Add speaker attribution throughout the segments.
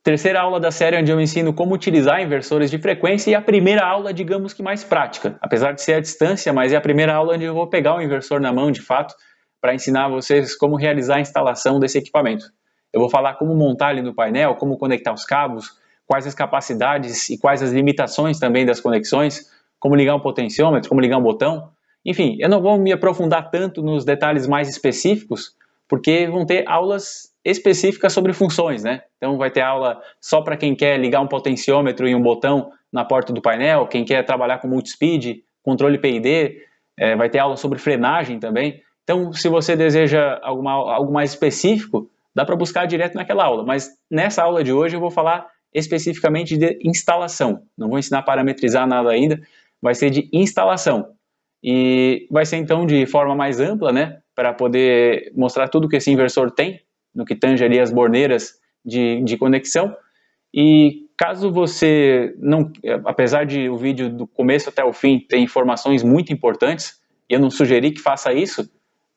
Speaker 1: Terceira aula da série onde eu ensino como utilizar inversores de frequência e a primeira aula, digamos que mais prática, apesar de ser à distância, mas é a primeira aula onde eu vou pegar o inversor na mão de fato para ensinar vocês como realizar a instalação desse equipamento. Eu vou falar como montar ele no painel, como conectar os cabos, quais as capacidades e quais as limitações também das conexões, como ligar um potenciômetro, como ligar um botão. Enfim, eu não vou me aprofundar tanto nos detalhes mais específicos, porque vão ter aulas específicas sobre funções, né? Então vai ter aula só para quem quer ligar um potenciômetro e um botão na porta do painel, quem quer trabalhar com multispeed, controle PID, vai ter aula sobre frenagem também. Então, se você deseja algo mais específico, dá para buscar direto naquela aula, mas nessa aula de hoje eu vou falar especificamente de instalação. Não vou ensinar a parametrizar nada ainda, vai ser de instalação. E vai ser então de forma mais ampla, né? Para poder mostrar tudo que esse inversor tem, no que tange ali as borneiras de conexão. E caso você não, apesar de o vídeo do começo até o fim ter informações muito importantes, eu não sugeri que faça isso,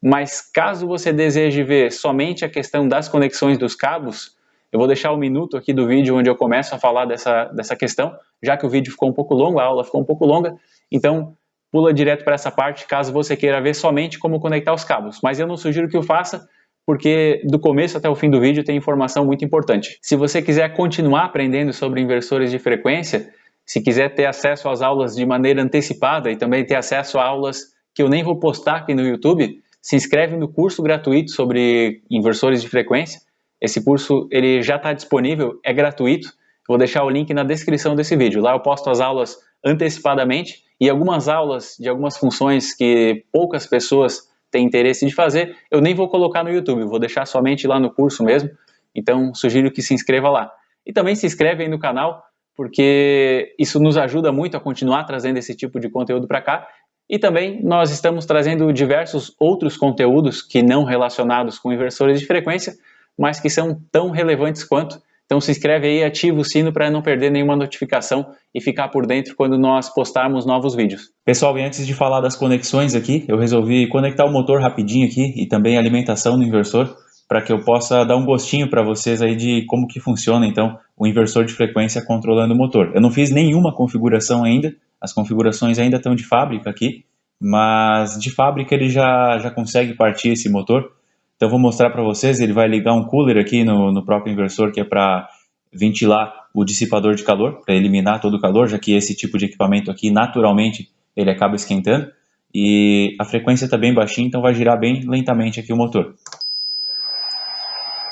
Speaker 1: mas caso você deseje ver somente a questão das conexões dos cabos, eu vou deixar um minuto aqui do vídeo onde eu começo a falar dessa questão, já que o vídeo ficou um pouco longo, a aula ficou um pouco longa, então pula direto para essa parte caso você queira ver somente como conectar os cabos, mas eu não sugiro que o faça, porque do começo até o fim do vídeo tem informação muito importante. Se você quiser continuar aprendendo sobre inversores de frequência, se quiser ter acesso às aulas de maneira antecipada e também ter acesso a aulas que eu nem vou postar aqui no YouTube, se inscreve no curso gratuito sobre inversores de frequência. Esse curso ele já está disponível, é gratuito. Vou deixar o link na descrição desse vídeo. Lá eu posto as aulas antecipadamente e algumas aulas de algumas funções que poucas pessoas têm interesse de fazer, eu nem vou colocar no YouTube, vou deixar somente lá no curso mesmo. Então sugiro que se inscreva lá. E também se inscreve aí no canal, porque isso nos ajuda muito a continuar trazendo esse tipo de conteúdo para cá. E também nós estamos trazendo diversos outros conteúdos que não relacionados com inversores de frequência, mas que são tão relevantes quanto. Então se inscreve aí e ativa o sino para não perder nenhuma notificação e ficar por dentro quando nós postarmos novos vídeos. Pessoal, e antes de falar das conexões aqui, eu resolvi conectar o motor rapidinho aqui e também a alimentação do inversor, para que eu possa dar um gostinho para vocês aí de como que funciona então o inversor de frequência controlando o motor. Eu não fiz nenhuma configuração ainda, as configurações ainda estão de fábrica aqui, mas de fábrica ele já consegue partir esse motor. Então vou mostrar para vocês, ele vai ligar um cooler aqui no próprio inversor, que é para ventilar o dissipador de calor, para eliminar todo o calor, já que esse tipo de equipamento aqui, naturalmente, ele acaba esquentando. E a frequência está bem baixinha, então vai girar bem lentamente aqui o motor.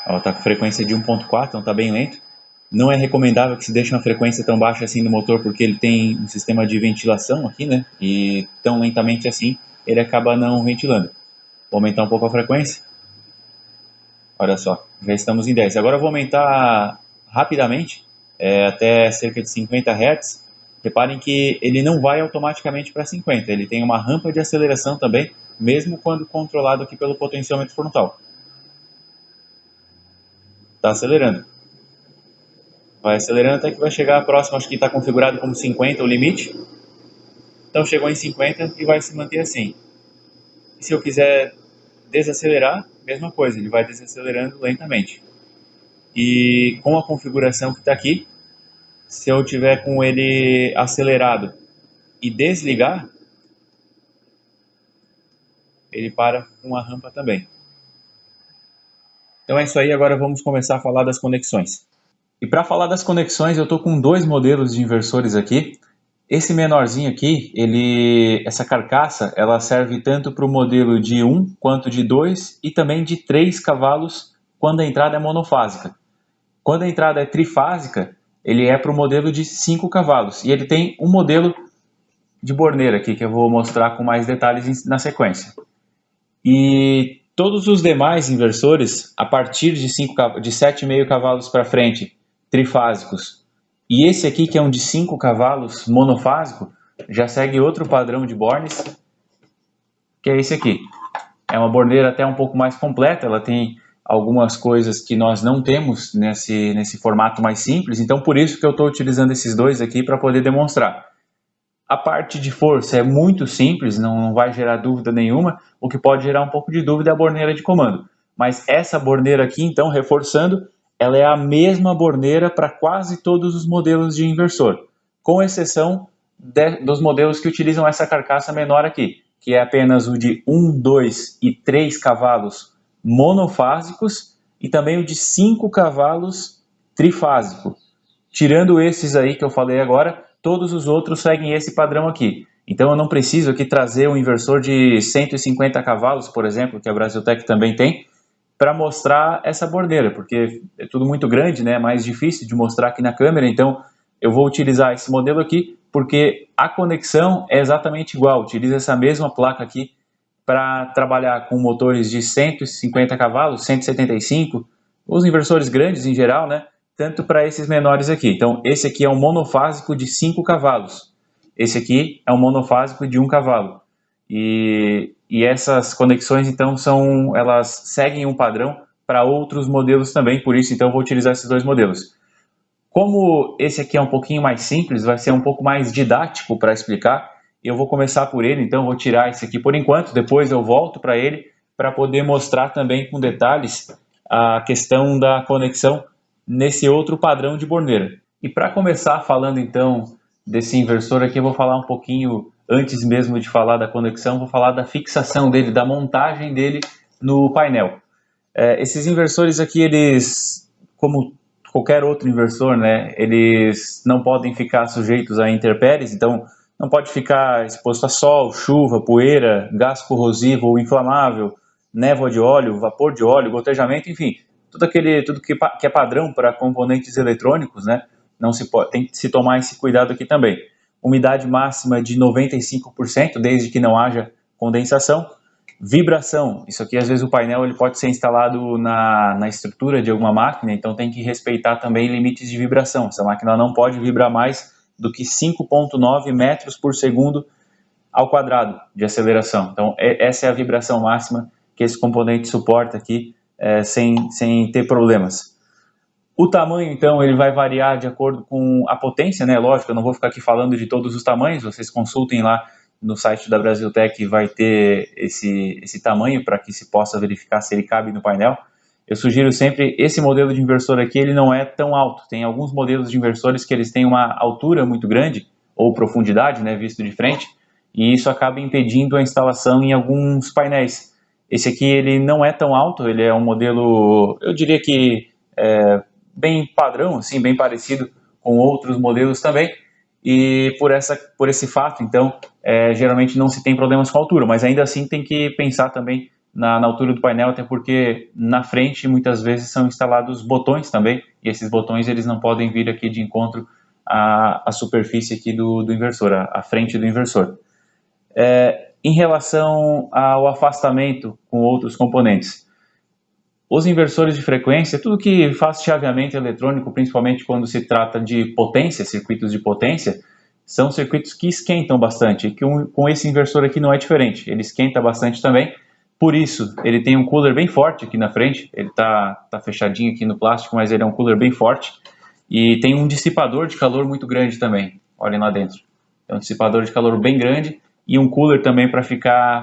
Speaker 1: Está com frequência de 1.4, então está bem lento. Não é recomendável que se deixe uma frequência tão baixa assim no motor, porque ele tem um sistema de ventilação aqui, né? E tão lentamente assim, ele acaba não ventilando. Vou aumentar um pouco a frequência. Olha só, já estamos em 10. Agora eu vou aumentar rapidamente, até cerca de 50 Hz. Reparem que ele não vai automaticamente para 50, ele tem uma rampa de aceleração também, mesmo quando controlado aqui pelo potenciômetro frontal. Está acelerando. Vai acelerando até que vai chegar próximo, acho que está configurado como 50 o limite. Então chegou em 50 e vai se manter assim. E se eu quiser desacelerar, mesma coisa, ele vai desacelerando lentamente. E com a configuração que está aqui, se eu tiver com ele acelerado e desligar, ele para com a rampa também. Então é isso aí, agora vamos começar a falar das conexões. E para falar das conexões, eu estou com dois modelos de inversores aqui. Esse menorzinho aqui, essa carcaça, ela serve tanto para o modelo de 1 quanto de 2 e também de 3 cavalos quando a entrada é monofásica. Quando a entrada é trifásica, ele é para o modelo de 5 cavalos. E ele tem um modelo de borneira aqui, que eu vou mostrar com mais detalhes na sequência. E todos os demais inversores, a partir de 7,5 cavalos para frente, trifásicos, e esse aqui, que é um de 5 cavalos, monofásico, já segue outro padrão de bornes, que é esse aqui. É uma borneira até um pouco mais completa, ela tem algumas coisas que nós não temos nesse formato mais simples, então por isso que eu estou utilizando esses dois aqui para poder demonstrar. A parte de força é muito simples, não vai gerar dúvida nenhuma, o que pode gerar um pouco de dúvida é a borneira de comando. Mas essa borneira aqui, então, reforçando, ela é a mesma borneira para quase todos os modelos de inversor, com exceção dos modelos que utilizam essa carcaça menor aqui, que é apenas o de 1, 2 e 3 cavalos monofásicos e também o de 5 cavalos trifásico. Tirando esses aí que eu falei agora, todos os outros seguem esse padrão aqui. Então eu não preciso aqui trazer um inversor de 150 cavalos, por exemplo, que a Brasiltec também tem, para mostrar essa borneira, porque é tudo muito grande, né? É mais difícil de mostrar aqui na câmera, então eu vou utilizar esse modelo aqui, porque a conexão é exatamente igual, utiliza essa mesma placa aqui para trabalhar com motores de 150 cavalos, 175, os inversores grandes em geral, né? Tanto para esses menores aqui. Então, esse aqui é um monofásico de 5 cavalos. Esse aqui é um monofásico de 1 cavalo. E essas conexões, então, elas seguem um padrão para outros modelos também, por isso, então, eu vou utilizar esses dois modelos. Como esse aqui é um pouquinho mais simples, vai ser um pouco mais didático para explicar, eu vou começar por ele, então vou tirar esse aqui por enquanto, depois eu volto para ele, para poder mostrar também com detalhes a questão da conexão nesse outro padrão de borneira. E para começar falando então desse inversor aqui, eu vou falar um pouquinho, antes mesmo de falar da conexão, vou falar da fixação dele, da montagem dele no painel. Esses inversores aqui, eles, como qualquer outro inversor, né, eles não podem ficar sujeitos a intempéries, então não pode ficar exposto a sol, chuva, poeira, gás corrosivo ou inflamável, névoa de óleo, vapor de óleo, gotejamento, enfim, tudo que é padrão para componentes eletrônicos, né, não se pode, tem que se tomar esse cuidado aqui também. Umidade máxima de 95%, desde que não haja condensação. Vibração, isso aqui às vezes o painel ele pode ser instalado na estrutura de alguma máquina, então tem que respeitar também limites de vibração. Essa máquina não pode vibrar mais do que 5,9 metros por segundo ao quadrado de aceleração. Então essa é a vibração máxima que esse componente suporta aqui sem ter problemas. O tamanho, então, ele vai variar de acordo com a potência, né? Lógico, eu não vou ficar aqui falando de todos os tamanhos, vocês consultem lá no site da Brasiltec, vai ter esse tamanho para que se possa verificar se ele cabe no painel. Eu sugiro sempre, esse modelo de inversor aqui, ele não é tão alto. Tem alguns modelos de inversores que eles têm uma altura muito grande, ou profundidade, né, visto de frente, e isso acaba impedindo a instalação em alguns painéis. Esse aqui, ele não é tão alto, ele é um modelo, eu diria que bem padrão, assim, bem parecido com outros modelos também, e por esse fato, então, geralmente não se tem problemas com a altura, mas ainda assim tem que pensar também na altura do painel, até porque na frente muitas vezes são instalados botões também, e esses botões eles não podem vir aqui de encontro à superfície aqui do inversor, à frente do inversor. Em relação ao afastamento com outros componentes, os inversores de frequência, tudo que faz chaveamento eletrônico, principalmente quando se trata de potência, circuitos de potência, são circuitos que esquentam bastante, que com esse inversor aqui não é diferente, ele esquenta bastante também, por isso ele tem um cooler bem forte aqui na frente, ele tá fechadinho aqui no plástico, mas ele é um cooler bem forte, e tem um dissipador de calor muito grande também, olhem lá dentro, é um dissipador de calor bem grande, e um cooler também para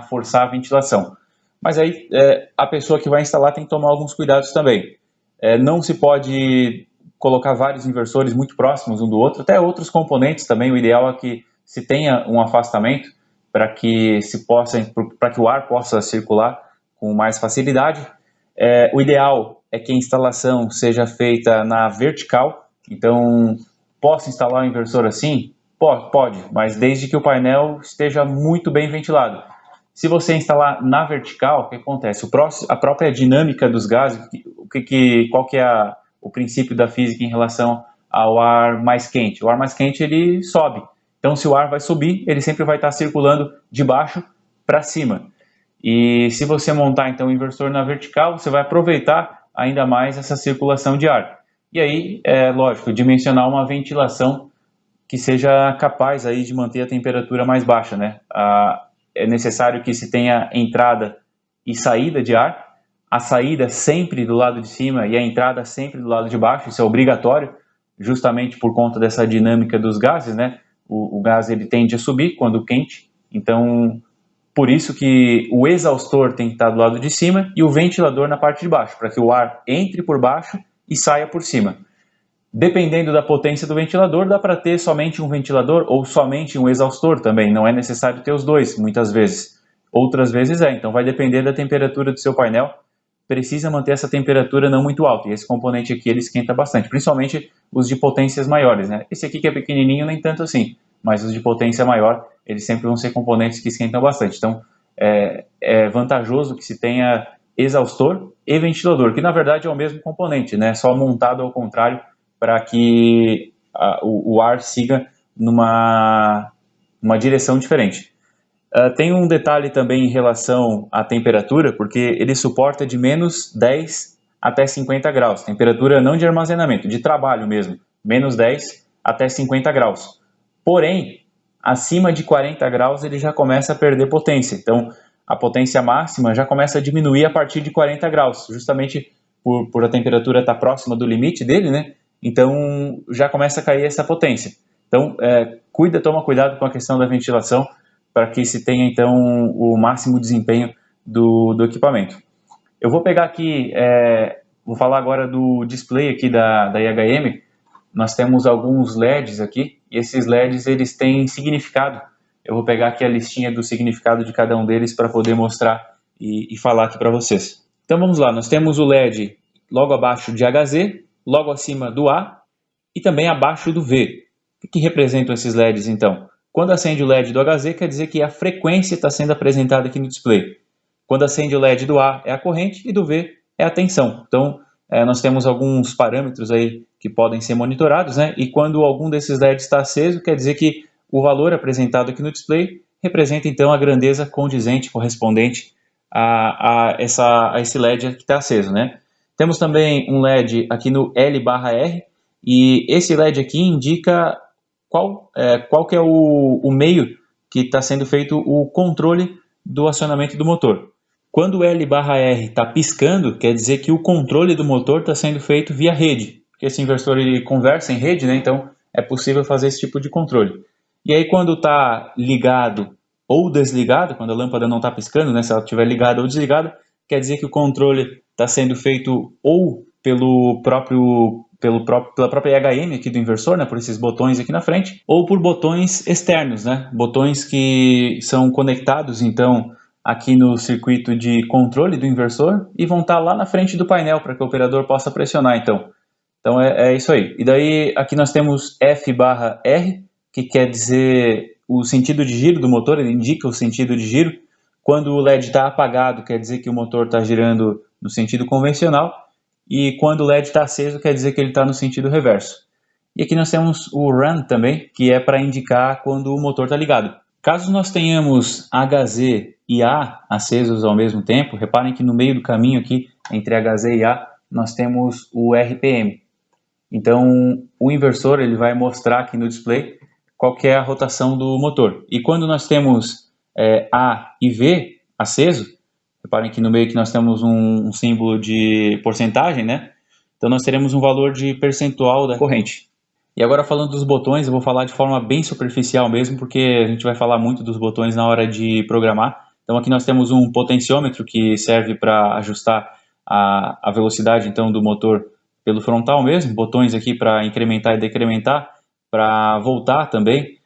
Speaker 1: forçar a ventilação. Mas aí a pessoa que vai instalar tem que tomar alguns cuidados também. Não se pode colocar vários inversores muito próximos um do outro, até outros componentes também. O ideal é que se tenha um afastamento para que o ar possa circular com mais facilidade. O ideal é que a instalação seja feita na vertical. Então, posso instalar um inversor assim? Pode, mas desde que o painel esteja muito bem ventilado. Se você instalar na vertical, o que acontece? A própria dinâmica dos gases, qual que é o princípio da física em relação ao ar mais quente? O ar mais quente, ele sobe. Então, se o ar vai subir, ele sempre vai estar circulando de baixo para cima. E se você montar, então, o inversor na vertical, você vai aproveitar ainda mais essa circulação de ar. E aí, lógico, dimensionar uma ventilação que seja capaz aí de manter a temperatura mais baixa, né? É necessário que se tenha entrada e saída de ar, a saída sempre do lado de cima e a entrada sempre do lado de baixo, isso é obrigatório, justamente por conta dessa dinâmica dos gases, né? O gás ele tende a subir quando quente, então por isso que o exaustor tem que estar do lado de cima e o ventilador na parte de baixo, para que o ar entre por baixo e saia por cima. Dependendo da potência do ventilador, dá para ter somente um ventilador ou somente um exaustor também, não é necessário ter os dois, muitas vezes. Outras vezes então vai depender da temperatura do seu painel, precisa manter essa temperatura não muito alta, e esse componente aqui ele esquenta bastante, principalmente os de potências maiores, né? Esse aqui que é pequenininho nem tanto assim, mas os de potência maior, eles sempre vão ser componentes que esquentam bastante, então é vantajoso que se tenha exaustor e ventilador, que na verdade é o mesmo componente, né? Só montado ao contrário, para que o ar siga numa direção diferente. Tem um detalhe também em relação à temperatura, porque ele suporta de menos 10 até 50 graus, temperatura não de armazenamento, de trabalho mesmo, menos 10 até 50 graus. Porém, acima de 40 graus ele já começa a perder potência, então a potência máxima já começa a diminuir a partir de 40 graus, justamente por a temperatura estar próxima do limite dele, né? Então já começa a cair essa potência. Então toma cuidado com a questão da ventilação para que se tenha então o máximo desempenho do equipamento. Eu vou pegar aqui, vou falar agora do display aqui da IHM. Nós temos alguns LEDs aqui e esses LEDs eles têm significado. Eu vou pegar aqui a listinha do significado de cada um deles para poder mostrar e falar aqui para vocês. Então vamos lá, nós temos o LED logo abaixo de HZ, logo acima do A e também abaixo do V. O que representam esses LEDs então? Quando acende o LED do HZ, quer dizer que a frequência está sendo apresentada aqui no display. Quando acende o LED do A, é a corrente, e do V é a tensão. Então, nós temos alguns parâmetros aí que podem ser monitorados, né? E quando algum desses LEDs está aceso, quer dizer que o valor apresentado aqui no display representa, então, a grandeza condizente, correspondente a esse LED que está aceso, né? Temos também um LED aqui no L/R, e esse LED aqui indica qual que é o meio que está sendo feito o controle do acionamento do motor. Quando o L/R está piscando, quer dizer que o controle do motor está sendo feito via rede, porque esse inversor ele conversa em rede, né? Então é possível fazer esse tipo de controle. E aí quando está ligado ou desligado, quando a lâmpada não está piscando, né? Se ela estiver ligada ou desligada, quer dizer que o controle está sendo feito ou pela própria IHM aqui do inversor, né, por esses botões aqui na frente, ou por botões externos, né, botões que são conectados então aqui no circuito de controle do inversor e vão estar lá na frente do painel para que o operador possa pressionar então. Então é isso aí. E daí aqui nós temos F/R, que quer dizer o sentido de giro do motor, ele indica o sentido de giro. Quando o LED está apagado, quer dizer que o motor está girando no sentido convencional. E quando o LED está aceso, quer dizer que ele está no sentido reverso. E aqui nós temos o Run também, que é para indicar quando o motor está ligado. Caso nós tenhamos HZ e A acesos ao mesmo tempo, reparem que no meio do caminho aqui, entre HZ e A, nós temos o RPM. Então, o inversor ele vai mostrar aqui no display qual que é a rotação do motor. E quando nós temos A e V aceso, reparem que no meio que nós temos um símbolo de porcentagem, né? Então nós teremos um valor de percentual da corrente. E agora falando dos botões, eu vou falar de forma bem superficial mesmo, porque a gente vai falar muito dos botões na hora de programar. Então aqui nós temos um potenciômetro que serve para ajustar a velocidade então do motor pelo frontal mesmo, botões aqui para incrementar e decrementar, para voltar também,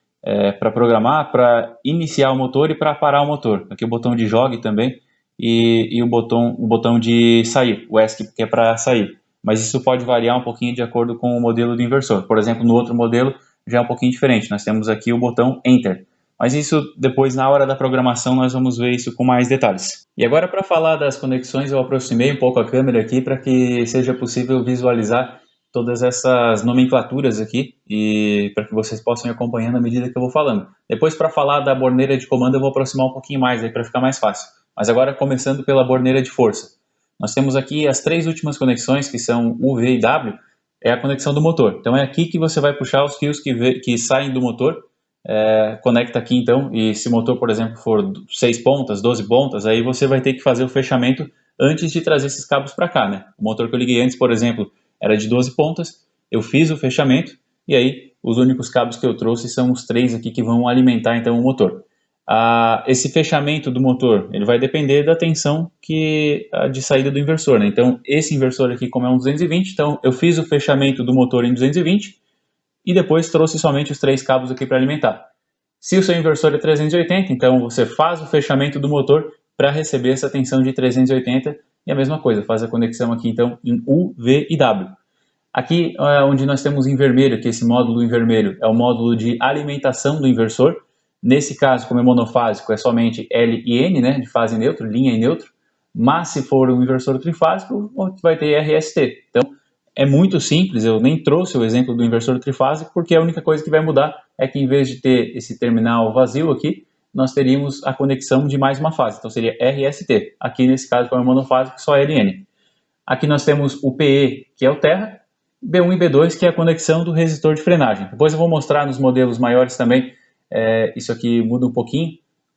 Speaker 1: para programar, para iniciar o motor e para parar o motor. Aqui o botão de jogue também e o botão de sair, o ESC que é para sair. Mas isso pode variar um pouquinho de acordo com o modelo do inversor. Por exemplo, no outro modelo já é um pouquinho diferente. Nós temos aqui o botão Enter. Mas isso depois, na hora da programação, nós vamos ver isso com mais detalhes. E agora, para falar das conexões, eu aproximei um pouco a câmera aqui para que seja possível visualizar todas essas nomenclaturas aqui e para que vocês possam ir acompanhando à medida que eu vou falando. Depois, para falar da borneira de comando, eu vou aproximar um pouquinho mais para ficar mais fácil. Mas agora, começando pela borneira de força. Nós temos aqui as três últimas conexões, que são U, V e W, é a conexão do motor. Então é aqui que você vai puxar os fios que saem do motor, conecta aqui então, e se o motor, por exemplo, for 6 pontas, 12 pontas, aí você vai ter que fazer o fechamento antes de trazer esses cabos para cá, né? O motor que eu liguei antes, por exemplo, era de 12 pontas, eu fiz o fechamento, e aí os únicos cabos que eu trouxe são os 3 aqui que vão alimentar então o motor. esse fechamento do motor, ele vai depender da tensão de saída do inversor, né? Então, esse inversor aqui, como é um 220, então eu fiz o fechamento do motor em 220 e depois trouxe somente os 3 cabos aqui para alimentar. Se o seu inversor é 380, então você faz o fechamento do motor para receber essa tensão de 380 e a mesma coisa, faz a conexão aqui então em U, V e W. Aqui onde nós temos em vermelho, que esse módulo em vermelho é o módulo de alimentação do inversor. Nesse caso, como é monofásico, é somente L e N, né, de fase neutro, linha e neutro. Mas se for um inversor trifásico, vai ter RST. Então, é muito simples, eu nem trouxe o exemplo do inversor trifásico, porque a única coisa que vai mudar é que em vez de ter esse terminal vazio aqui, nós teríamos a conexão de mais uma fase, então seria RST. Aqui nesse caso, como é monofásico, só LN. Aqui nós temos o PE, que é o terra, B1 e B2, que é a conexão do resistor de frenagem. Depois eu vou mostrar nos modelos maiores também, isso aqui muda um pouquinho.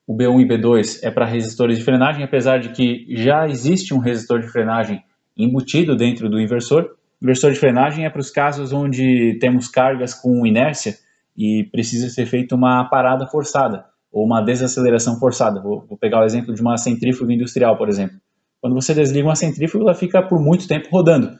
Speaker 1: O B1 e B2 é para resistores de frenagem, apesar de que já existe um resistor de frenagem embutido dentro do inversor. Inversor de frenagem é para os casos onde temos cargas com inércia e precisa ser feita uma parada forçada ou uma desaceleração forçada. Vou pegar o exemplo de uma centrífuga industrial, por exemplo. Quando você desliga uma centrífuga, ela fica por muito tempo rodando.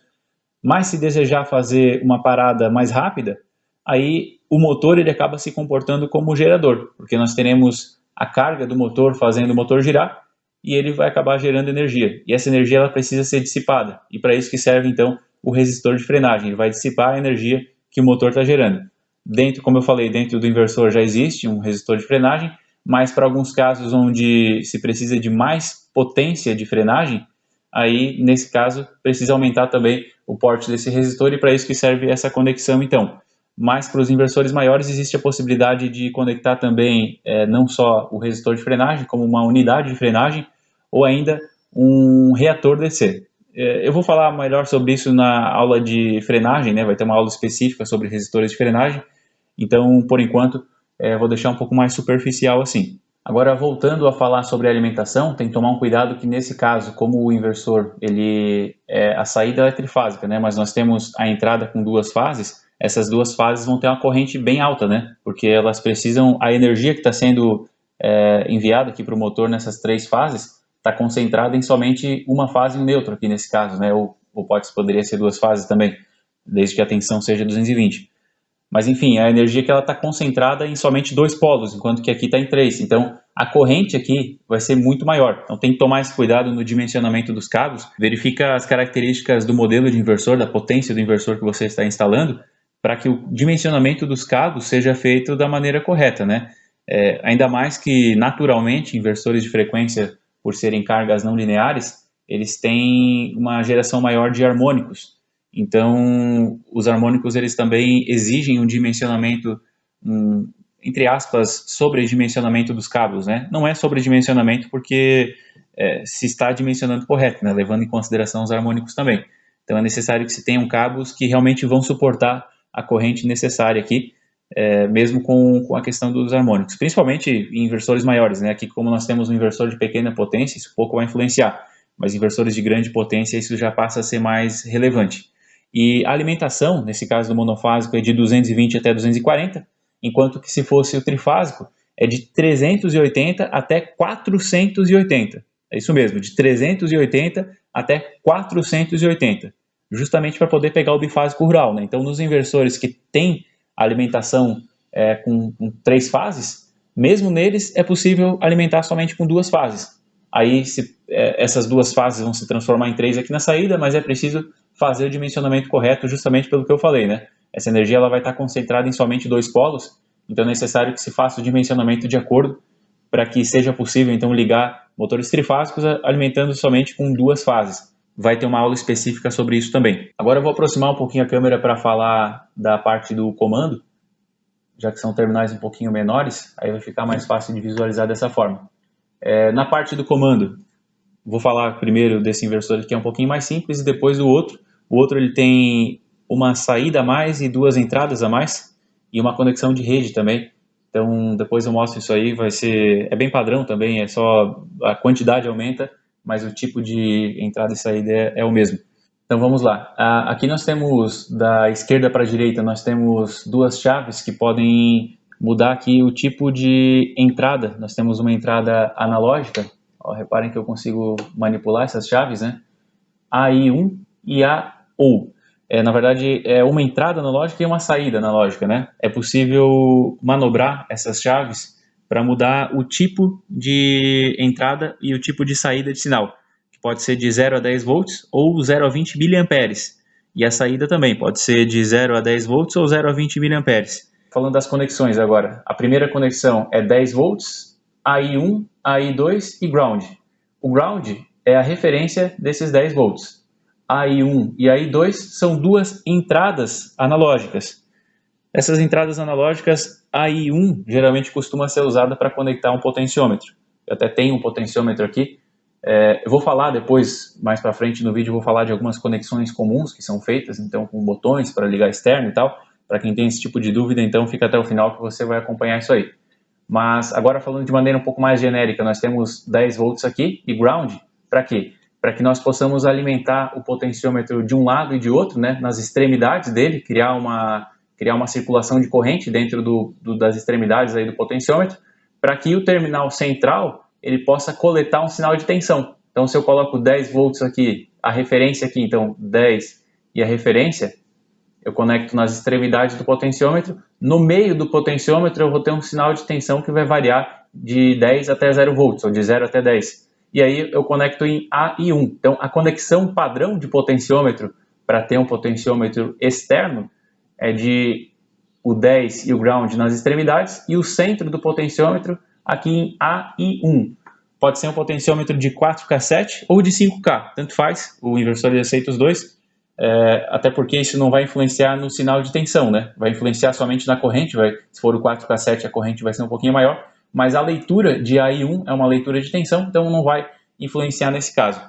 Speaker 1: Mas se desejar fazer uma parada mais rápida, aí o motor ele acaba se comportando como gerador, porque nós teremos a carga do motor fazendo o motor girar e ele vai acabar gerando energia. E essa energia ela precisa ser dissipada. E para isso que serve então o resistor de frenagem, ele vai dissipar a energia que o motor está gerando. Dentro, como eu falei, dentro do inversor já existe um resistor de frenagem, mas para alguns casos onde se precisa de mais potência de frenagem, aí nesse caso precisa aumentar também o porte desse resistor e para isso que serve essa conexão então. Mas para os inversores maiores existe a possibilidade de conectar também não só o resistor de frenagem, como uma unidade de frenagem ou ainda um reator DC. Eu vou falar melhor sobre isso na aula de frenagem, né? Vai ter uma aula específica sobre resistores de frenagem, então por enquanto vou deixar um pouco mais superficial assim. Agora, voltando a falar sobre a alimentação, tem que tomar um cuidado que nesse caso, como o inversor, a saída é trifásica, né? Mas nós temos a entrada com 2 fases, essas 2 fases vão ter uma corrente bem alta, né? Porque elas precisam, a energia que está sendo enviada aqui para o motor nessas 3 fases, está concentrada em somente uma fase neutra aqui nesse caso, né? Ou poderia ser 2 fases também, desde que a tensão seja 220. Mas enfim, a energia que ela está concentrada em somente 2 polos, enquanto que aqui está em 3. Então, a corrente aqui vai ser muito maior. Então, tem que tomar esse cuidado no dimensionamento dos cabos. Verifica as características do modelo de inversor, da potência do inversor que você está instalando, para que o dimensionamento dos cabos seja feito da maneira correta, né? Ainda mais que, naturalmente, inversores de frequência, por serem cargas não lineares, eles têm uma geração maior de harmônicos. Então, os harmônicos eles também exigem um dimensionamento, entre aspas, sobredimensionamento dos cabos, né? Não é sobredimensionamento porque se está dimensionando correto, né? Levando em consideração os harmônicos também. Então, é necessário que se tenham cabos que realmente vão suportar a corrente necessária aqui, mesmo com a questão dos harmônicos, principalmente em inversores maiores, né? Aqui, como nós temos um inversor de pequena potência, isso pouco vai influenciar, mas inversores de grande potência, isso já passa a ser mais relevante. E a alimentação, nesse caso do monofásico, é de 220 até 240, enquanto que se fosse o trifásico, é de 380 até 480. É isso mesmo, de 380 até 480, justamente para poder pegar o bifásico rural, né? Então, nos inversores que têm alimentação com 3 fases, mesmo neles é possível alimentar somente com 2 fases. Aí essas 2 fases vão se transformar em 3 aqui na saída, mas é preciso fazer o dimensionamento correto justamente pelo que eu falei, né? Essa energia ela vai estar concentrada em somente 2 polos, então é necessário que se faça o dimensionamento de acordo para que seja possível então ligar motores trifásicos alimentando somente com 2 fases. Vai ter uma aula específica sobre isso também. Agora eu vou aproximar um pouquinho a câmera para falar da parte do comando, já que são terminais um pouquinho menores, aí vai ficar mais fácil de visualizar dessa forma. Na parte do comando, vou falar primeiro desse inversor que é um pouquinho mais simples e depois do outro. O outro ele tem uma saída a mais e 2 entradas a mais e uma conexão de rede também. Então depois eu mostro isso aí, é bem padrão também, é só a quantidade aumenta, mas o tipo de entrada e saída é o mesmo. Então vamos lá. Aqui nós temos da esquerda para a direita, nós temos 2 chaves que podem mudar aqui o tipo de entrada. Nós temos uma entrada analógica. Ó, reparem que eu consigo manipular essas chaves, né? AI1 e AO. Na verdade, é uma entrada analógica e uma saída analógica, né? É possível manobrar essas chaves para mudar o tipo de entrada e o tipo de saída de sinal, que pode ser de 0 a 10 volts ou 0 a 20 miliamperes. E a saída também pode ser de 0 a 10 volts ou 0 a 20 miliamperes. Falando das conexões agora, a primeira conexão é 10 volts, AI1, AI2 e ground. O ground é a referência desses 10 volts. AI1 e AI2 são duas entradas analógicas. Essas entradas analógicas, AI1 geralmente costuma ser usada para conectar um potenciômetro. Eu até tenho um potenciômetro aqui. Eu vou falar depois, mais para frente no vídeo, eu vou falar de algumas conexões comuns que são feitas, então com botões para ligar externo e tal. Para quem tem esse tipo de dúvida, então fica até o final que você vai acompanhar isso aí. Mas agora falando de maneira um pouco mais genérica, nós temos 10 volts aqui e ground, para quê? Para que nós possamos alimentar o potenciômetro de um lado e de outro, né, nas extremidades dele, criar uma circulação de corrente dentro das extremidades aí do potenciômetro, para que o terminal central ele possa coletar um sinal de tensão. Então, se eu coloco 10 volts aqui, a referência aqui, então 10 e a referência, eu conecto nas extremidades do potenciômetro. No meio do potenciômetro eu vou ter um sinal de tensão que vai variar de 10 até 0 volts, ou de 0 até 10. E aí eu conecto em A e 1. Então a conexão padrão de potenciômetro para ter um potenciômetro externo é de o 10 e o ground nas extremidades e o centro do potenciômetro aqui em A e 1. Pode ser um potenciômetro de 4K7 ou de 5K, tanto faz, o inversor aceita os dois. Até porque isso não vai influenciar no sinal de tensão, né? Vai influenciar somente na corrente, se for o 4K7 a corrente vai ser um pouquinho maior, mas a leitura de AI1 é uma leitura de tensão, então não vai influenciar nesse caso.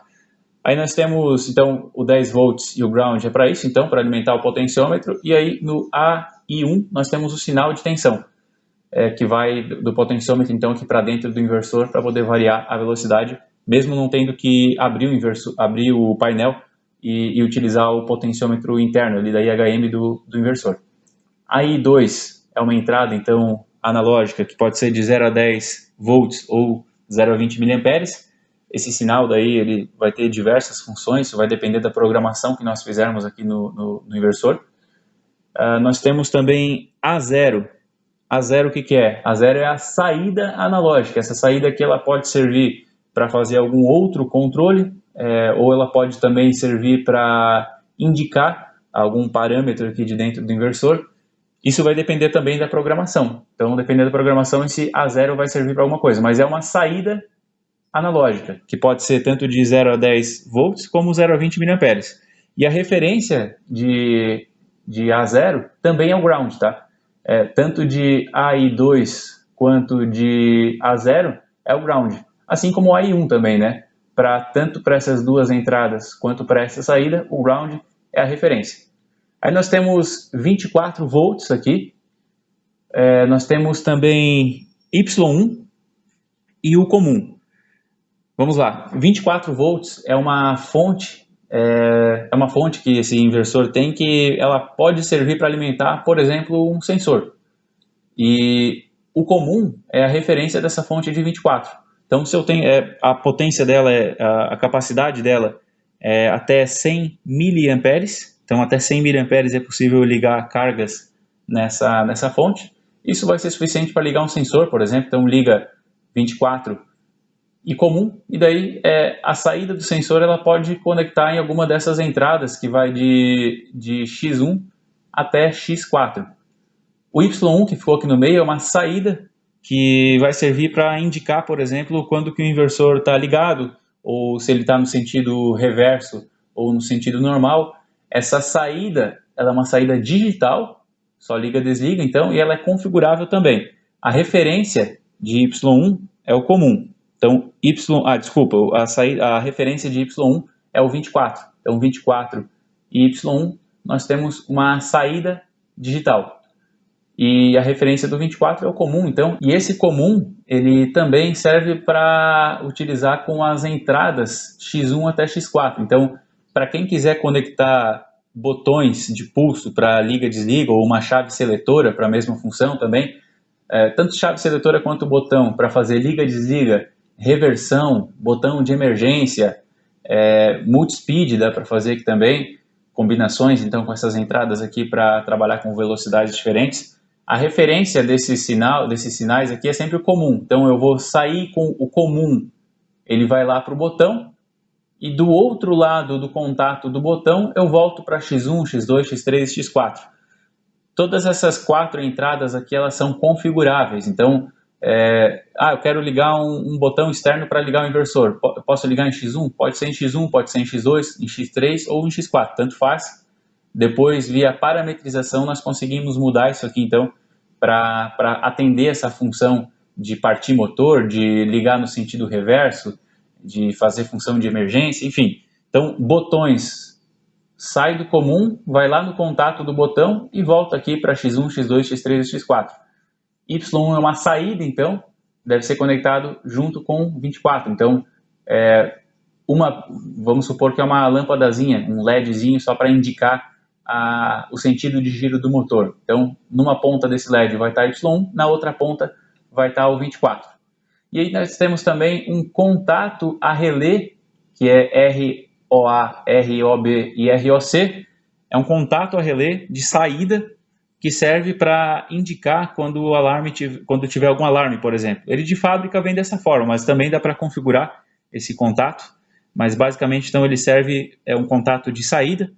Speaker 1: Aí nós temos, então, o 10 volts e o ground é para isso, então, para alimentar o potenciômetro, e aí no AI1 nós temos o sinal de tensão, que vai do potenciômetro, então, aqui para dentro do inversor para poder variar a velocidade, mesmo não tendo que abrir o painel e utilizar o potenciômetro interno ali da IHM do inversor. A I2 é uma entrada, então, analógica, que pode ser de 0 a 10 volts ou 0 a 20 miliamperes. Esse sinal daí ele vai ter diversas funções, isso vai depender da programação que nós fizermos aqui no inversor. Nós temos também A0. A0 o que é? A0 é a saída analógica. Essa saída aqui ela pode servir para fazer algum outro controle, ou ela pode também servir para indicar algum parâmetro aqui de dentro do inversor. Isso vai depender também da programação. Então, dependendo da programação, esse A0 vai servir para alguma coisa, mas é uma saída analógica, que pode ser tanto de 0 a 10 volts como 0 a 20 miliamperes. E a referência de A0 também é o ground, tá? Tanto de AI2 quanto de A0 é o ground. Assim como o AI1 também, né? Tanto para essas duas entradas quanto para essa saída, o ground é a referência. Aí nós temos 24 volts aqui. Nós temos também Y1 e o comum. Vamos lá, 24 volts é uma fonte que esse inversor tem que ela pode servir para alimentar, por exemplo, um sensor. E o comum é a referência dessa fonte de 24. Então, se eu tenho a potência dela, a capacidade dela é até 100 miliamperes, então até 100 miliamperes é possível ligar cargas nessa fonte. Isso vai ser suficiente para ligar um sensor, por exemplo, então liga 24 e comum, e daí a saída do sensor ela pode conectar em alguma dessas entradas que vai de X1 até X4. O Y1 que ficou aqui no meio é uma saída que vai servir para indicar, por exemplo, quando que o inversor está ligado, ou se ele está no sentido reverso ou no sentido normal. Essa saída ela é uma saída digital, só liga e desliga, então, e ela é configurável também. A referência de Y1 é o comum. Então, a referência de Y1 é o 24. Então, 24 e Y1, nós temos uma saída digital. E a referência do 24 é o comum, então. E esse comum, ele também serve para utilizar com as entradas X1 até X4. Então, para quem quiser conectar botões de pulso para liga e desliga, ou uma chave seletora para a mesma função também, tanto chave seletora quanto botão para fazer liga-desliga, reversão, botão de emergência, multispeed dá para fazer aqui também, combinações então com essas entradas aqui para trabalhar com velocidades diferentes. A referência desses sinais aqui é sempre o comum, então eu vou sair com o comum, ele vai lá para o botão, e do outro lado do contato do botão eu volto para X1, X2, X3 e X4. Todas essas 4 entradas aqui elas são configuráveis, então eu quero ligar um botão externo para ligar o inversor. Posso ligar em X1? Pode ser em X1, pode ser em X2, em X3 ou em X4, tanto faz. Depois, via parametrização, nós conseguimos mudar isso aqui, então, para atender essa função de partir motor, de ligar no sentido reverso, de fazer função de emergência, enfim. Então, botões, sai do comum, vai lá no contato do botão e volta aqui para X1, X2, X3 e X4. Y é uma saída, então, deve ser conectado junto com 24. Então, vamos supor que é uma lâmpadazinha, um LEDzinho só para indicar o sentido de giro do motor. Então, numa ponta desse LED vai estar Y1, na outra ponta vai estar o 24. E aí nós temos também um contato a relé, que é ROA, ROB e ROC. É um contato a relé de saída que serve para indicar quando tiver algum alarme, por exemplo. Ele de fábrica vem dessa forma, mas também dá para configurar esse contato. Mas basicamente, então, ele é um contato de saída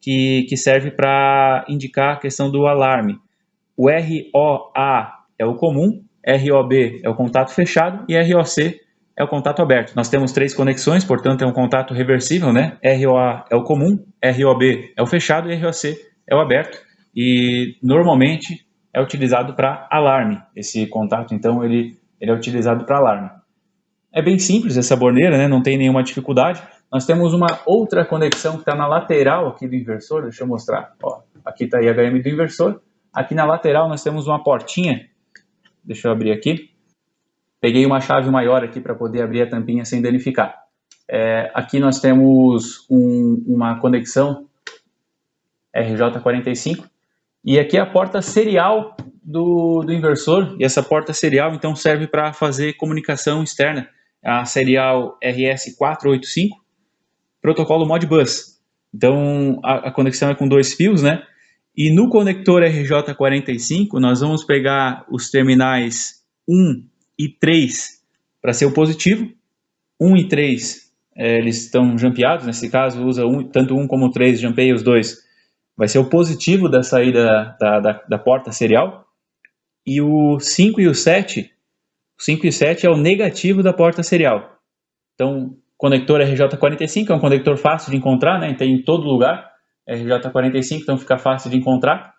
Speaker 1: que serve para indicar a questão do alarme. O ROA é o comum, ROB é o contato fechado e ROC é o contato aberto. Nós temos 3 conexões, portanto é um contato reversível, né? ROA é o comum, ROB é o fechado e ROC é o aberto. E normalmente é utilizado para alarme. Esse contato, então, ele é utilizado para alarme. É bem simples essa borneira, né? Não tem nenhuma dificuldade. Nós temos uma outra conexão que está na lateral aqui do inversor. Deixa eu mostrar. Ó, aqui está a IHM do inversor. Aqui na lateral nós temos uma portinha. Deixa eu abrir aqui. Peguei uma chave maior aqui para poder abrir a tampinha sem danificar. Aqui nós temos uma conexão RJ45. E aqui é a porta serial do inversor. E essa porta serial, então, serve para fazer comunicação externa. A serial RS485, protocolo Modbus. Então, a conexão é com 2 fios, né? E no conector RJ45, nós vamos pegar os terminais 1 e 3 para ser o positivo. 1 e 3, eles estão jampeados. Nesse caso, usa tanto 1 como 3, jampeia os dois. Vai ser o positivo da saída da porta serial. E o 5 e o 7, o 5 e 7 é o negativo da porta serial. Então, conector RJ45 é um conector fácil de encontrar, né? Tem em todo lugar. RJ45, então fica fácil de encontrar.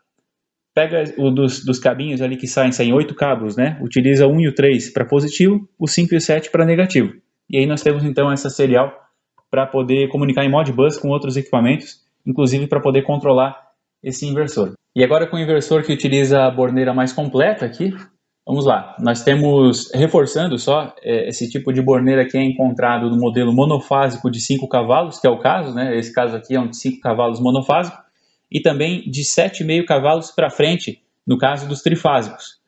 Speaker 1: Pega o dos cabinhos ali que saem 8 cabos, né? Utiliza o 1 e o 3 para positivo, o 5 e o 7 para negativo. E aí nós temos então essa serial para poder comunicar em Modbus com outros equipamentos, inclusive para poder controlar esse inversor. E agora com o inversor que utiliza a borneira mais completa aqui, vamos lá. Nós temos, reforçando só, esse tipo de borneira que é encontrado no modelo monofásico de 5 cavalos, que é o caso, né? Esse caso aqui é um de 5 cavalos monofásico, e também de 7,5 cavalos para frente, no caso dos trifásicos.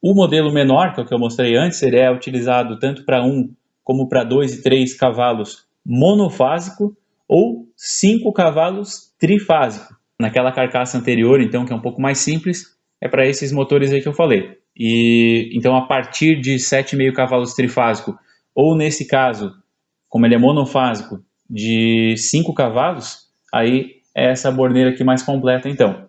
Speaker 1: O modelo menor, que é o que eu mostrei antes, ele é utilizado tanto para 1 como para 2 e 3 cavalos monofásico, ou 5 cavalos trifásico. Naquela carcaça anterior, então, que é um pouco mais simples, é para esses motores aí que eu falei. E então, a partir de 7,5 cavalos trifásico, ou nesse caso, como ele é monofásico, de 5 cavalos, aí é essa borneira aqui mais completa, então.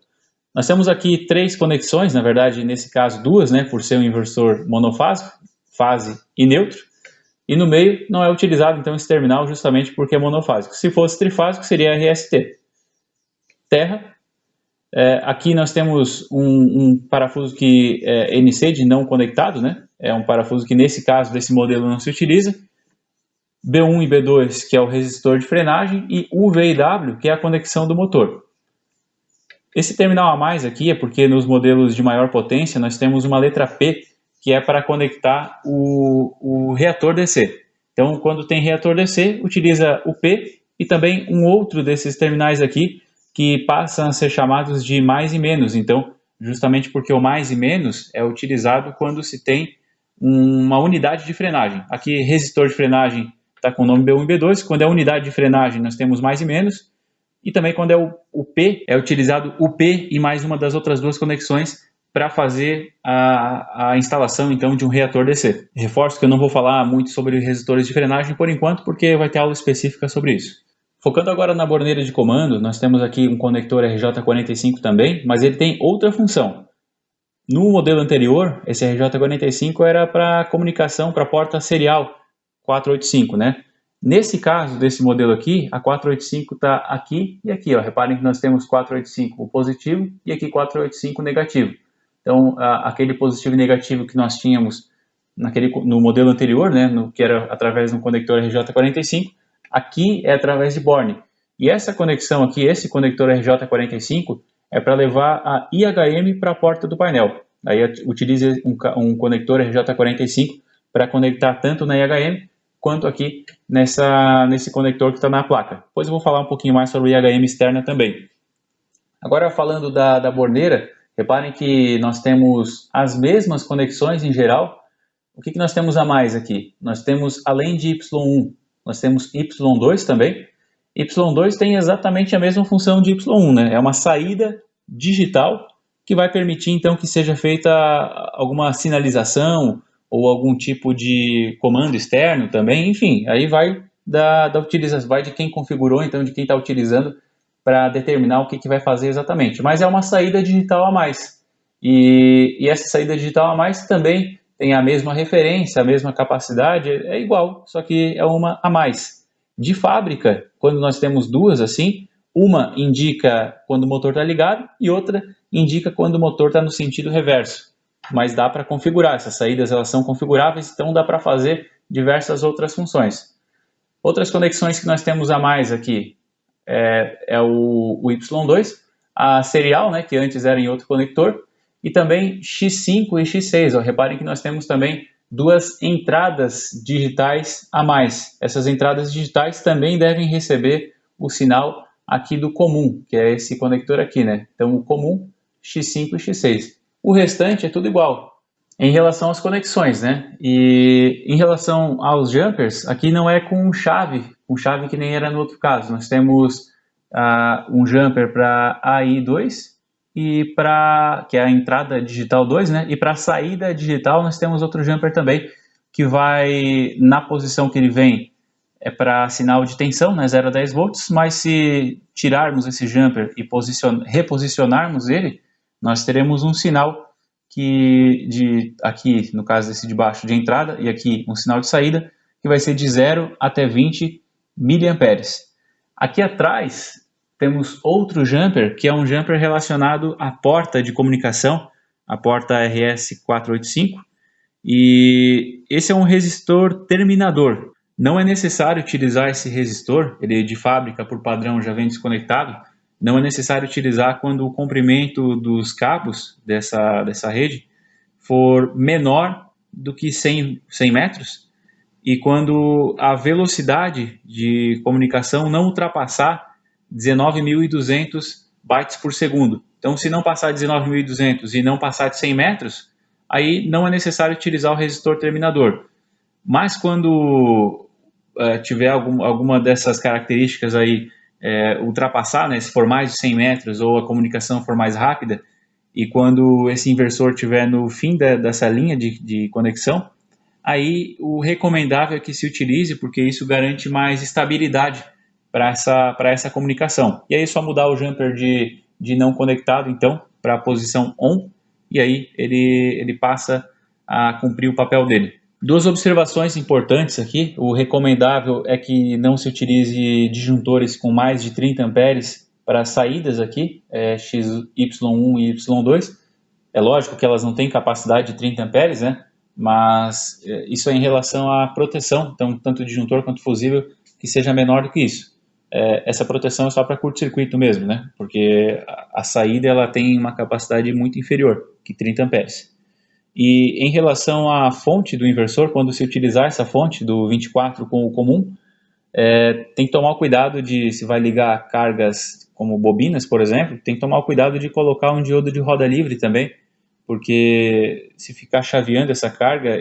Speaker 1: Nós temos aqui 3 conexões, na verdade, nesse caso 2, né, por ser um inversor monofásico, fase e neutro. E no meio não é utilizado, então, esse terminal justamente porque é monofásico. Se fosse trifásico, seria RST. Terra. Aqui nós temos um parafuso que é NC de não conectado, né? É um parafuso que nesse caso desse modelo não se utiliza. B1 e B2, que é o resistor de frenagem, e UV e W, que é a conexão do motor. Esse terminal a mais aqui é porque nos modelos de maior potência nós temos uma letra P, que é para conectar o reator DC. Então, quando tem reator DC, utiliza o P e também um outro desses terminais aqui, que passam a ser chamados de mais e menos. Então, justamente porque o mais e menos é utilizado quando se tem uma unidade de frenagem. Aqui, resistor de frenagem está com o nome B1 e B2, quando é unidade de frenagem nós temos mais e menos, e também quando é o P, é utilizado o P e mais uma das outras duas conexões para fazer a instalação então de um reator DC. Reforço que eu não vou falar muito sobre resistores de frenagem por enquanto, porque vai ter aula específica sobre isso. Focando agora na borneira de comando, nós temos aqui um conector RJ45 também, mas ele tem outra função. No modelo anterior, esse RJ45 era para comunicação para porta serial 485, né? Nesse caso desse modelo aqui, a 485 está aqui e aqui, ó. Reparem que nós temos 485 positivo e aqui 485 negativo. Então, aquele positivo e negativo que nós tínhamos no modelo anterior, né, que era através de um conector RJ45, aqui é através de borne. E essa conexão aqui, esse conector RJ45, é para levar a IHM para a porta do painel. Aí utilize um conector RJ45 para conectar tanto na IHM quanto aqui nesse conector que está na placa. Depois eu vou falar um pouquinho mais sobre IHM externa também. Agora falando da borneira, reparem que nós temos as mesmas conexões em geral. O que nós temos a mais aqui? Nós temos, além de Y1, nós temos Y2 também. Y2 tem exatamente a mesma função de Y1, né? É uma saída digital que vai permitir então que seja feita alguma sinalização ou algum tipo de comando externo também, enfim, aí vai da utilização, vai de quem configurou, então de quem está utilizando para determinar o que vai fazer exatamente. Mas é uma saída digital a mais. E essa saída digital a mais também tem a mesma referência, a mesma capacidade, é igual, só que é uma a mais. De fábrica, quando nós temos duas assim, uma indica quando o motor está ligado e outra indica quando o motor está no sentido reverso. Mas dá para configurar, essas saídas elas são configuráveis, então dá para fazer diversas outras funções. Outras conexões que nós temos a mais aqui é o Y2, a serial, né, que antes era em outro conector, e também X5 e X6. Ó. Reparem que nós temos também duas entradas digitais a mais. Essas entradas digitais também devem receber o sinal aqui do comum, que é esse conector aqui, né? Então, o comum, X5 e X6. O restante é tudo igual. Em relação às conexões, né? E em relação aos jumpers, aqui não é com chave que nem era no outro caso. Nós temos um jumper para AI2 e que é a entrada digital 2, né? E para a saída digital nós temos outro jumper também que vai na posição que ele vem é para sinal de tensão, né? 0 a 10 volts, mas se tirarmos esse jumper e reposicionarmos ele, nós teremos um sinal aqui, no caso desse de baixo, de entrada, e aqui um sinal de saída, que vai ser de 0 até 20 miliamperes. Aqui atrás temos outro jumper, que é um jumper relacionado à porta de comunicação, a porta RS485, e esse é um resistor terminador. Não é necessário utilizar esse resistor, ele de fábrica por padrão já vem desconectado. Não é necessário utilizar quando o comprimento dos cabos dessa rede for menor do que 100 metros e quando a velocidade de comunicação não ultrapassar 19.200 bytes por segundo. Então, se não passar de 19.200 e não passar de 100 metros, aí não é necessário utilizar o resistor terminador. Mas quando tiver alguma dessas características aí ultrapassar, né, se for mais de 100 metros ou a comunicação for mais rápida, e quando esse inversor estiver no fim dessa linha de conexão, aí o recomendável é que se utilize, porque isso garante mais estabilidade para essa comunicação. E aí é só mudar o jumper de não conectado, então, para a posição ON, e aí ele passa a cumprir o papel dele. Duas observações importantes aqui. O recomendável é que não se utilize disjuntores com mais de 30 amperes para saídas aqui, XY1 e Y2. É lógico que elas não têm capacidade de 30 amperes, né? Mas isso é em relação à proteção, então tanto disjuntor quanto fusível, que seja menor do que isso. Essa proteção é só para curto-circuito mesmo, né? Porque a saída ela tem uma capacidade muito inferior que 30 amperes. E em relação à fonte do inversor, quando se utilizar essa fonte do 24 com o comum,
Speaker 2: Tem que tomar cuidado se vai ligar cargas como bobinas, por exemplo, tem que tomar cuidado de colocar um diodo de roda livre também, porque se ficar chaveando essa carga,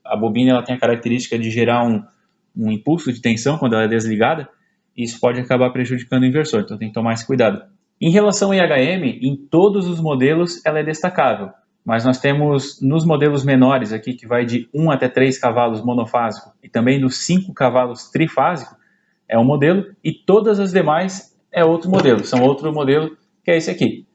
Speaker 2: a bobina ela tem a característica de gerar um impulso de tensão quando ela é desligada, e isso pode acabar prejudicando o inversor, então tem que tomar esse cuidado. Em relação ao IHM, em todos os modelos ela é destacável, mas nós temos nos modelos menores aqui, que vai de 1 até 3 cavalos monofásico e também dos 5 cavalos trifásico, é um modelo, e todas as demais é outro modelo, são outro modelo que é esse aqui.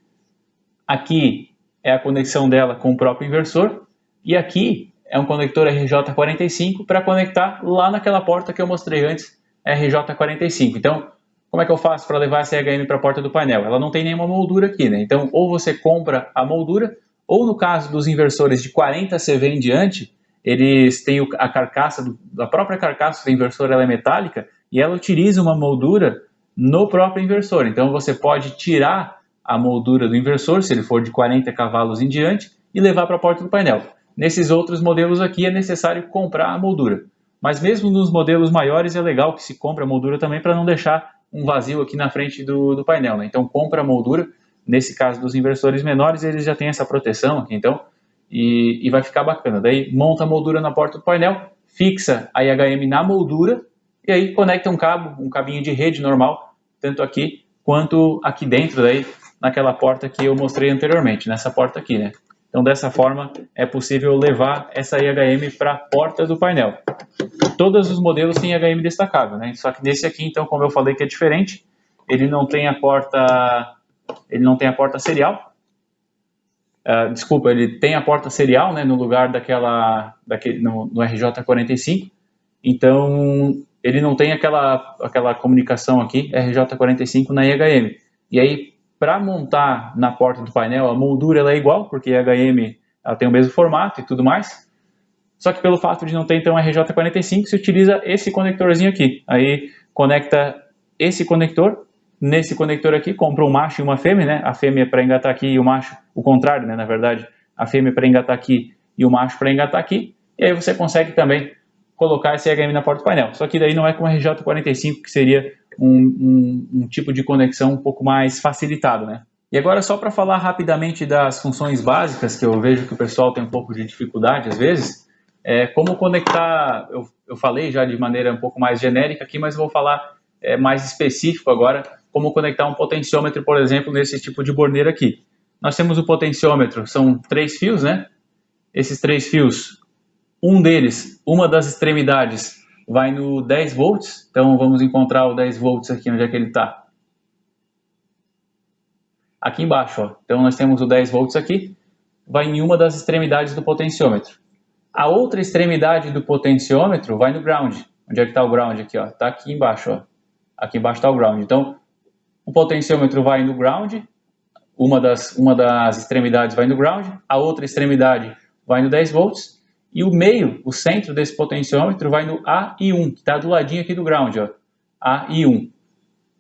Speaker 2: Aqui é a conexão dela com o próprio inversor, e aqui é um conector RJ45 para conectar lá naquela porta que eu mostrei antes, RJ45. Então, como é que eu faço para levar essa IHM para a porta do painel? Ela não tem nenhuma moldura aqui, né? Então, ou você compra a moldura, ou no caso dos inversores de 40 CV em diante, eles têm a carcaça, a própria carcaça do inversor ela é metálica, e ela utiliza uma moldura no próprio inversor. Então, você pode tirar a moldura do inversor, se ele for de 40 cavalos em diante, e levar para a porta do painel. Nesses outros modelos aqui é necessário comprar a moldura. Mas mesmo nos modelos maiores é legal que se compre a moldura também para não deixar um vazio aqui na frente do painel, né? Então compra a moldura, nesse caso dos inversores menores eles já têm essa proteção aqui, então, e vai ficar bacana. Daí monta a moldura na porta do painel, fixa a IHM na moldura e aí conecta um cabinho de rede normal, tanto aqui quanto aqui dentro, daí naquela porta que eu mostrei anteriormente, nessa porta aqui, né? Então dessa forma é possível levar essa IHM para a porta do painel. Todos os modelos têm IHM destacável, né? Só que nesse aqui, então, como eu falei que é diferente, ele não tem a porta serial. Desculpa, ele tem a porta serial, né, no lugar no RJ45. Então, ele não tem aquela comunicação aqui, RJ45 na IHM. E aí, para montar na porta do painel, a moldura ela é igual, porque a IHM ela tem o mesmo formato e tudo mais. Só que pelo fato de não ter então RJ45, se utiliza esse conectorzinho aqui. Aí conecta esse conector, nesse conector aqui, compra um macho e uma fêmea, né? A fêmea para engatar aqui e o macho, o contrário, né? Na verdade, a fêmea para engatar aqui e o macho para engatar aqui. E aí você consegue também colocar esse IHM na porta do painel. Só que daí não é com RJ45, que seria um tipo de conexão um pouco mais facilitado, né? E agora só para falar rapidamente das funções básicas, que eu vejo que o pessoal tem um pouco de dificuldade às vezes. Como conectar, eu falei já de maneira um pouco mais genérica aqui, mas vou falar mais específico agora, como conectar um potenciômetro, por exemplo, nesse tipo de borneira aqui. Nós temos o potenciômetro, são 3 fios, né? Esses 3 fios, uma das extremidades vai no 10 volts, então vamos encontrar o 10 volts aqui, onde é que ele está? Aqui embaixo, ó. Então nós temos o 10 volts aqui, vai em uma das extremidades do potenciômetro. A outra extremidade do potenciômetro vai no ground. Onde é que está o ground aqui? Está aqui embaixo. Ó. Aqui embaixo está o ground. Então, o potenciômetro vai no ground, uma das extremidades vai no ground, a outra extremidade vai no 10 volts, e o meio, o centro desse potenciômetro vai no A e 1, que está do ladinho aqui do ground. Ó. A e 1.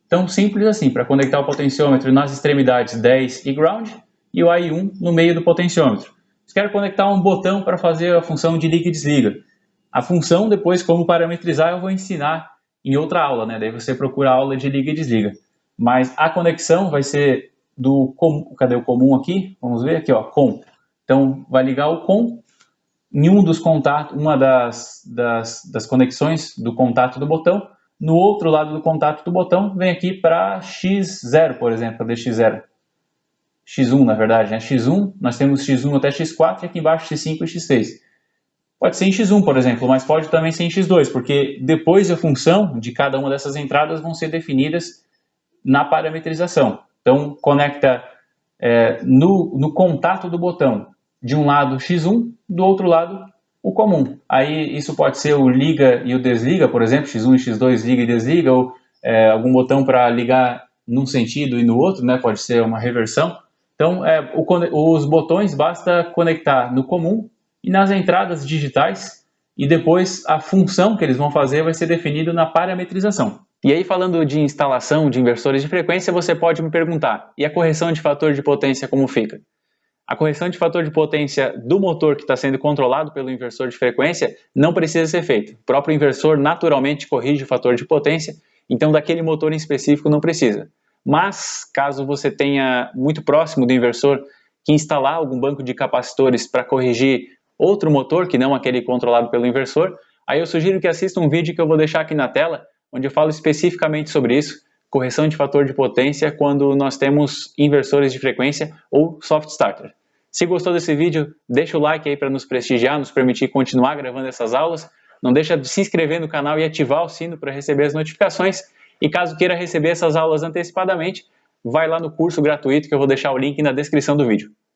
Speaker 2: Então, simples assim, para conectar o potenciômetro nas extremidades 10 e ground, e o A e 1 no meio do potenciômetro. Se quero conectar um botão para fazer a função de liga e desliga. A função, depois, como parametrizar, eu vou ensinar em outra aula, né? Daí você procura a aula de liga e desliga. Mas a conexão vai ser do COM. Cadê o comum aqui? Vamos ver aqui, ó, COM. Então, vai ligar o COM em um dos contatos, uma das conexões do contato do botão. No outro lado do contato do botão, vem aqui para X0, por exemplo, para DX0. X1, na verdade, né? X1, nós temos X1 até X4 e aqui embaixo X5 e X6. Pode ser em X1, por exemplo, mas pode também ser em X2, porque depois a função de cada uma dessas entradas vão ser definidas na parametrização. Então, conecta no contato do botão, de um lado X1, do outro lado o comum. Aí isso pode ser o liga e o desliga, por exemplo, X1 e X2 liga e desliga, ou algum botão para ligar num sentido e no outro, né? Pode ser uma reversão. Então, os botões basta conectar no comum e nas entradas digitais, e depois a função que eles vão fazer vai ser definida na parametrização. E aí, falando de instalação de inversores de frequência, você pode me perguntar, e a correção de fator de potência como fica?
Speaker 1: A correção de fator de potência do motor que está sendo controlado pelo inversor de frequência não precisa ser feita. O próprio inversor naturalmente corrige o fator de potência, então daquele motor em específico não precisa. Mas, caso você tenha muito próximo do inversor que instalar algum banco de capacitores para corrigir outro motor que não aquele controlado pelo inversor, aí eu sugiro que assista um vídeo que eu vou deixar aqui na tela, onde eu falo especificamente sobre isso, correção de fator de potência quando nós temos inversores de frequência ou soft starter. Se gostou desse vídeo, deixa o like aí para nos prestigiar, nos permitir continuar gravando essas aulas. Não deixa de se inscrever no canal e ativar o sino para receber as notificações. E caso queira receber essas aulas antecipadamente, vai lá no curso gratuito que eu vou deixar o link na descrição do vídeo.